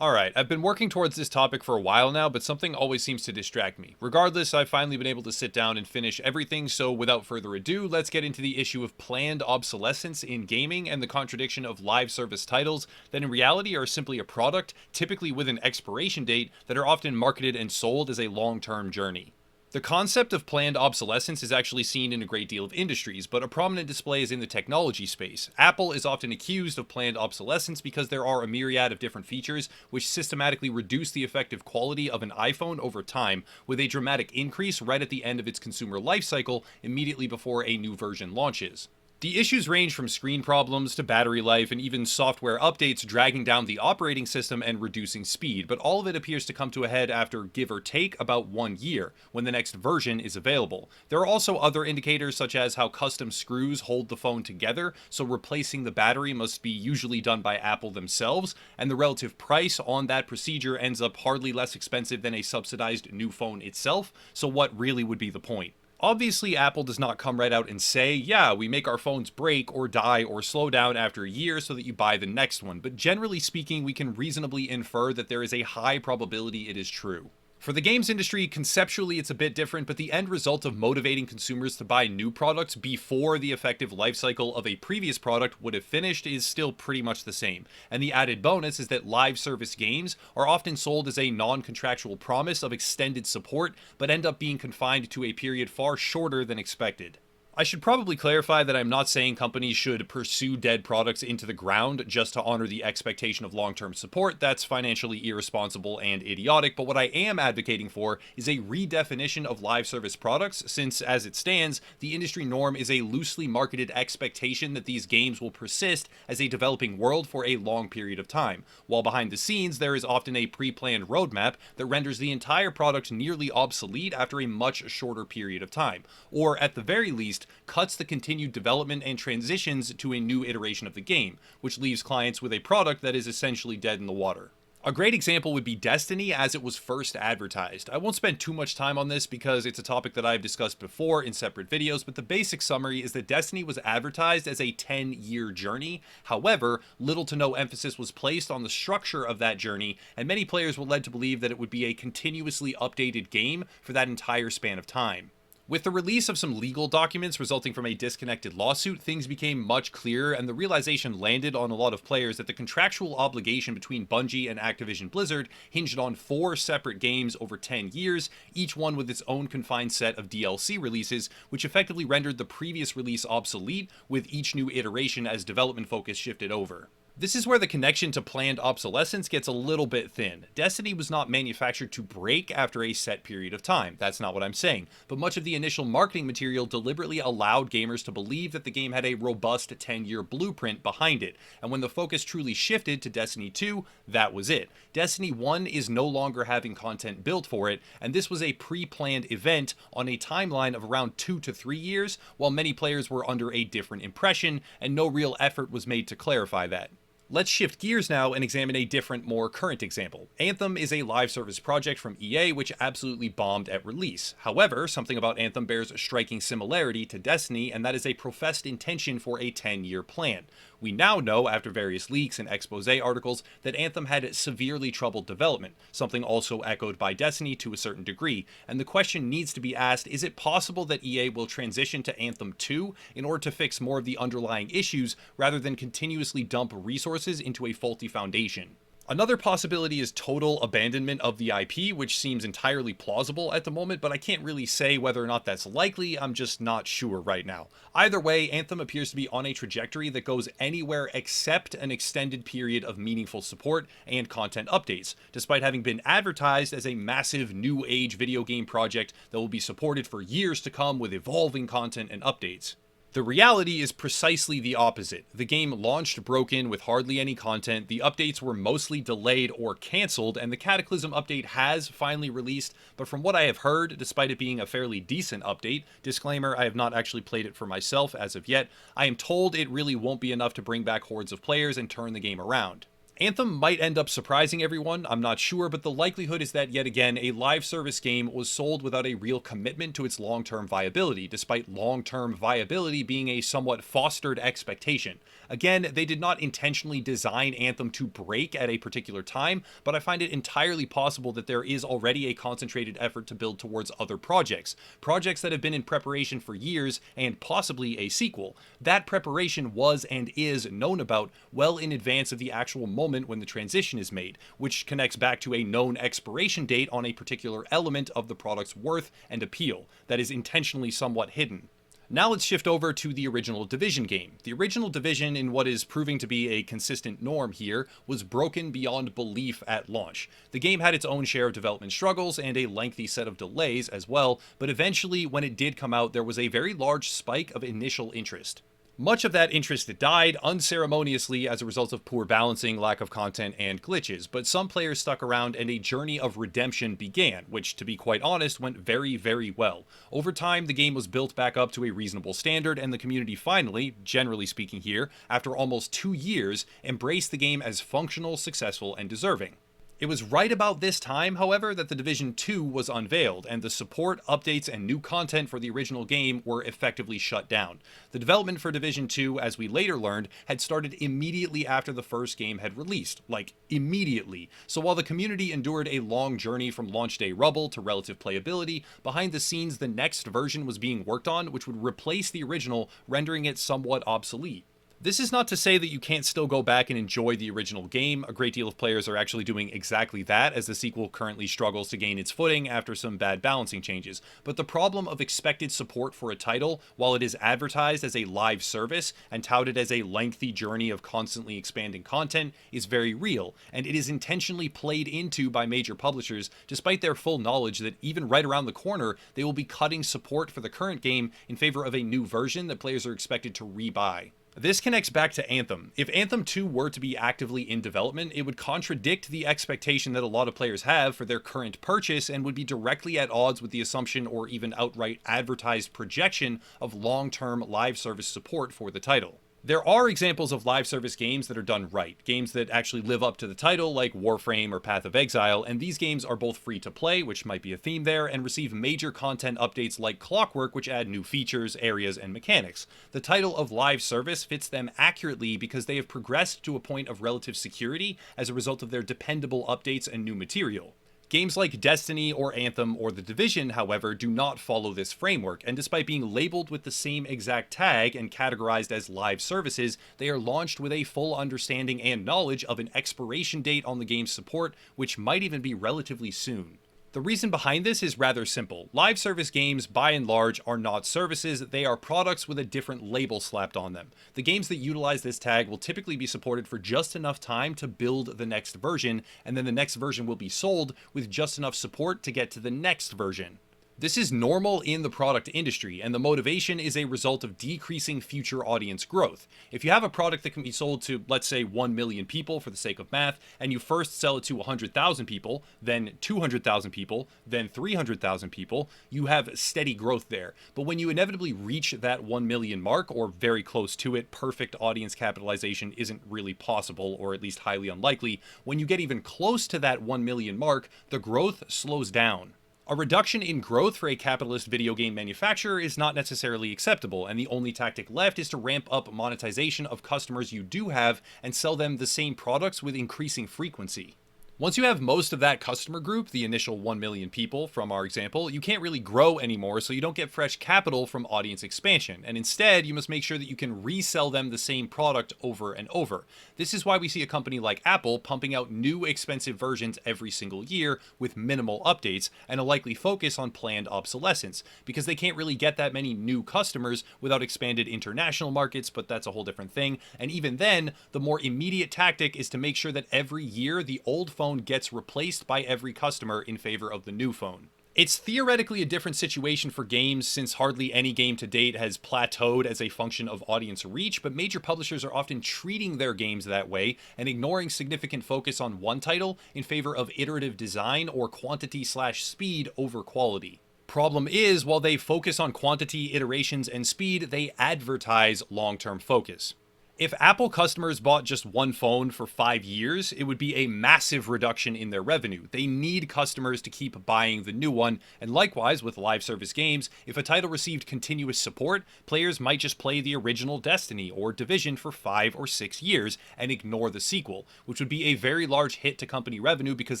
Alright, I've been working towards this topic for a while now, but something always seems to distract me. Regardless, I've finally been able to sit down and finish everything, so without further ado, let's get into the issue of planned obsolescence in gaming and the contradiction of live service titles that in reality are simply a product, typically with an expiration date, that are often marketed and sold as a long-term journey. The concept of planned obsolescence is actually seen in a great deal of industries, but a prominent display is in the technology space. Apple is often accused of planned obsolescence because there are a myriad of different features which systematically reduce the effective quality of an iPhone over time, with a dramatic increase right at the end of its consumer life cycle, immediately before a new version launches. The issues range from screen problems to battery life and even software updates dragging down the operating system and reducing speed, but all of it appears to come to a head after give or take about 1 year, when the next version is available. There are also other indicators such as how custom screws hold the phone together, so replacing the battery must be usually done by Apple themselves, and the relative price on that procedure ends up hardly less expensive than a subsidized new phone itself, so what really would be the point? Obviously, Apple does not come right out and say, yeah, we make our phones break or die or slow down after a year so that you buy the next one, but generally speaking, we can reasonably infer that there is a high probability it is true. For the games industry, conceptually it's a bit different, but the end result of motivating consumers to buy new products before the effective life cycle of a previous product would have finished is still pretty much the same. And the added bonus is that live service games are often sold as a non-contractual promise of extended support, but end up being confined to a period far shorter than expected. I should probably clarify that I'm not saying companies should pursue dead products into the ground just to honor the expectation of long-term support. That's financially irresponsible and idiotic, but what I am advocating for is a redefinition of live service products, since as it stands, the industry norm is a loosely marketed expectation that these games will persist as a developing world for a long period of time, while behind the scenes there is often a pre-planned roadmap that renders the entire product nearly obsolete after a much shorter period of time, or at the very least, cuts the continued development and transitions to a new iteration of the game, which leaves clients with a product that is essentially dead in the water. A great example would be Destiny as it was first advertised. I won't spend too much time on this because it's a topic that I've discussed before in separate videos, but the basic summary is that Destiny was advertised as a 10-year journey. However, little to no emphasis was placed on the structure of that journey, and many players were led to believe that it would be a continuously updated game for that entire span of time. With the release of some legal documents resulting from a disconnected lawsuit, things became much clearer, and the realization landed on a lot of players that the contractual obligation between Bungie and Activision Blizzard hinged on 4 separate games over 10 years, each one with its own confined set of DLC releases, which effectively rendered the previous release obsolete, with each new iteration as development focus shifted over. This is where the connection to planned obsolescence gets a little bit thin. Destiny was not manufactured to break after a set period of time, that's not what I'm saying, but much of the initial marketing material deliberately allowed gamers to believe that the game had a robust 10-year blueprint behind it, and when the focus truly shifted to Destiny 2, that was it. Destiny 1 is no longer having content built for it, and this was a pre-planned event on a timeline of around 2 to 3 years, while many players were under a different impression, and no real effort was made to clarify that. Let's shift gears now and examine a different, more current example. Anthem is a live service project from EA which absolutely bombed at release. However, something about Anthem bears a striking similarity to Destiny, and that is a professed intention for a 10-year plan. We now know, after various leaks and expose articles, that Anthem had severely troubled development, something also echoed by Destiny to a certain degree, and the question needs to be asked, is it possible that EA will transition to Anthem 2 in order to fix more of the underlying issues, rather than continuously dump resources into a faulty foundation? Another possibility is total abandonment of the IP, which seems entirely plausible at the moment, but I can't really say whether or not that's likely. I'm just not sure right now. Either way, Anthem appears to be on a trajectory that goes anywhere except an extended period of meaningful support and content updates, despite having been advertised as a massive new age video game project that will be supported for years to come with evolving content and updates. The reality is precisely the opposite. The game launched broken with hardly any content, the updates were mostly delayed or cancelled, and the Cataclysm update has finally released, but from what I have heard, despite it being a fairly decent update, disclaimer, I have not actually played it for myself as of yet, I am told it really won't be enough to bring back hordes of players and turn the game around. Anthem might end up surprising everyone, I'm not sure, but the likelihood is that yet again, a live service game was sold without a real commitment to its long-term viability, despite long-term viability being a somewhat fostered expectation. Again, they did not intentionally design Anthem to break at a particular time, but I find it entirely possible that there is already a concentrated effort to build towards other projects that have been in preparation for years, and possibly a sequel. That preparation was and is known about well in advance of the actual moment when the transition is made, which connects back to a known expiration date on a particular element of the product's worth and appeal that is intentionally somewhat hidden. Now let's shift over to the original Division game. The original Division, in what is proving to be a consistent norm here, was broken beyond belief at launch. The game had its own share of development struggles and a lengthy set of delays as well, but eventually when it did come out there was a very large spike of initial interest. Much of that interest died unceremoniously as a result of poor balancing, lack of content, and glitches, but some players stuck around and a journey of redemption began, which, to be quite honest, went very, very well. Over time, the game was built back up to a reasonable standard, and the community finally, generally speaking here, after almost 2 years, embraced the game as functional, successful, and deserving. It was right about this time, however, that the Division 2 was unveiled, and the support, updates, and new content for the original game were effectively shut down. The development for Division 2, as we later learned, had started immediately after the first game had released. Like, immediately. So while the community endured a long journey from launch day rubble to relative playability, behind the scenes the next version was being worked on, which would replace the original, rendering it somewhat obsolete. This is not to say that you can't still go back and enjoy the original game. A great deal of players are actually doing exactly that, as the sequel currently struggles to gain its footing after some bad balancing changes. But the problem of expected support for a title, while it is advertised as a live service and touted as a lengthy journey of constantly expanding content, is very real, and it is intentionally played into by major publishers, despite their full knowledge that even right around the corner, they will be cutting support for the current game in favor of a new version that players are expected to rebuy. This connects back to Anthem. If Anthem 2 were to be actively in development, it would contradict the expectation that a lot of players have for their current purchase and would be directly at odds with the assumption or even outright advertised projection of long-term live service support for the title. There are examples of live service games that are done right, games that actually live up to the title like Warframe or Path of Exile, and these games are both free to play, which might be a theme there, and receive major content updates like Clockwork, which add new features, areas, and mechanics. The title of live service fits them accurately because they have progressed to a point of relative security as a result of their dependable updates and new material. Games like Destiny or Anthem or The Division, however, do not follow this framework, and despite being labeled with the same exact tag and categorized as live services, they are launched with a full understanding and knowledge of an expiration date on the game's support, which might even be relatively soon. The reason behind this is rather simple. Live service games, by and large, are not services, they are products with a different label slapped on them. The games that utilize this tag will typically be supported for just enough time to build the next version, and then the next version will be sold with just enough support to get to the next version. This is normal in the product industry, and the motivation is a result of decreasing future audience growth. If you have a product that can be sold to, let's say, 1 million people for the sake of math, and you first sell it to 100,000 people, then 200,000 people, then 300,000 people, you have steady growth there. But when you inevitably reach that 1 million mark, or very close to it, perfect audience capitalization isn't really possible, or at least highly unlikely. When you get even close to that 1 million mark, the growth slows down. A reduction in growth for a capitalist video game manufacturer is not necessarily acceptable, and the only tactic left is to ramp up monetization of customers you do have and sell them the same products with increasing frequency. Once you have most of that customer group, the initial 1 million people from our example, you can't really grow anymore, so you don't get fresh capital from audience expansion, and instead you must make sure that you can resell them the same product over and over. This is why we see a company like Apple pumping out new expensive versions every single year with minimal updates and a likely focus on planned obsolescence, because they can't really get that many new customers without expanded international markets, but that's a whole different thing. And even then, the more immediate tactic is to make sure that every year the old phone gets replaced by every customer in favor of the new phone. It's theoretically a different situation for games, since hardly any game to date has plateaued as a function of audience reach, but major publishers are often treating their games that way and ignoring significant focus on one title in favor of iterative design or quantity/speed over quality. Problem is, while they focus on quantity, iterations, and speed, they advertise long-term focus. If Apple customers bought just one phone for 5 years, it would be a massive reduction in their revenue. They need customers to keep buying the new one, and likewise with live service games, if a title received continuous support, players might just play the original Destiny or Division for 5 or 6 years and ignore the sequel, which would be a very large hit to company revenue because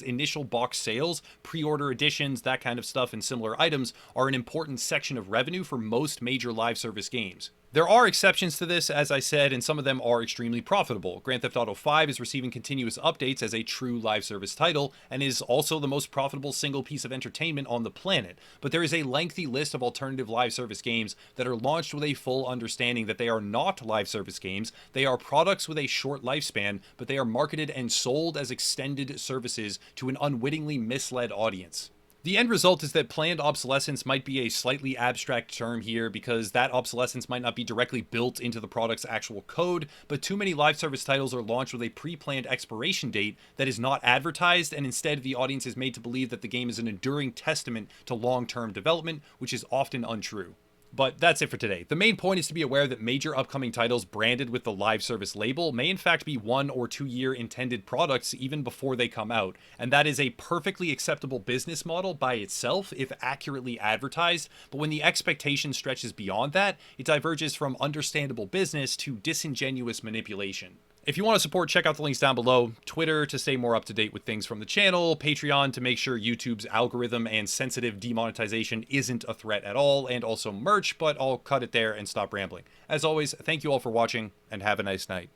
initial box sales, pre-order editions, that kind of stuff, and similar items are an important section of revenue for most major live service games. There are exceptions to this, as I said, and some of them are extremely profitable. Grand Theft Auto 5 is receiving continuous updates as a true live service title, and is also the most profitable single piece of entertainment on the planet. But there is a lengthy list of alternative live service games that are launched with a full understanding that they are not live service games, they are products with a short lifespan, but they are marketed and sold as extended services to an unwittingly misled audience. The end result is that planned obsolescence might be a slightly abstract term here because that obsolescence might not be directly built into the product's actual code, but too many live service titles are launched with a pre-planned expiration date that is not advertised, and instead the audience is made to believe that the game is an enduring testament to long-term development, which is often untrue. But that's it for today. The main point is to be aware that major upcoming titles branded with the live service label may in fact be 1 or 2 year intended products even before they come out, and that is a perfectly acceptable business model by itself if accurately advertised, but when the expectation stretches beyond that, it diverges from understandable business to disingenuous manipulation. If you want to support, check out the links down below. Twitter to stay more up to date with things from the channel, Patreon to make sure YouTube's algorithm and sensitive demonetization isn't a threat at all, and also merch, but I'll cut it there and stop rambling. As always, thank you all for watching, and have a nice night.